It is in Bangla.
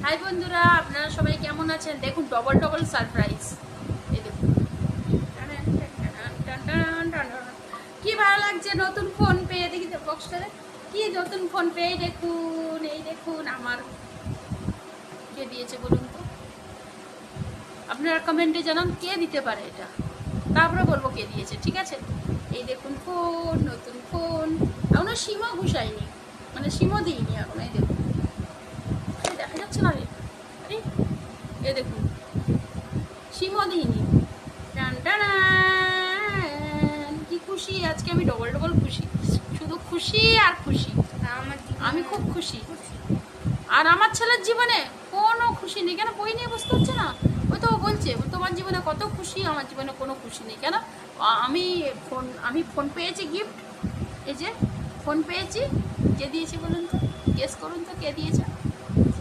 হাই বন্ধুরা, আপনারা সবাই কেমন আছেন? দেখুন ডবল ডবল সারপ্রাইজ। এই দেখুন কি ভালো লাগছে নতুন ফোন পেয়ে। দেখি তো বক্সটারে কি নতুন ফোন পেয়ে। দেখুন এই দেখুন আমার কে দিয়েছে বলুন তো। আপনারা কমেন্টে জানান কে দিতে পারে এটা, তারপরে বলবো কে দিয়েছে, ঠিক আছে? এই দেখুন ফোন, নতুন ফোন। এখনো সিমও ঘুষাইনি, মানে সিমও দিইনি এখন। এই দেখুন, দেখা যাচ্ছে না রে? আরে এই দেখুন সিমও দিইনি। টান টান, কি খুশি আজকে আমি, ডবল ডবল খুশি, শুধু খুশি আর খুশি। আমি খুব খুশি। আর আমার ছেলের জীবনে কোনো খুশি নেই। কেন? বই নিয়ে বসতে হচ্ছে না? ওই তো বলছে তোমার জীবনে কত খুশি, আমার জীবনে কোনো খুশি নেই। কেন? আমি ফোন পেয়েছি গিফট। এই যে ফোন পেয়েছি। কে দিয়েছে বলুন তো? গেস করুন তো কে দিয়েছে।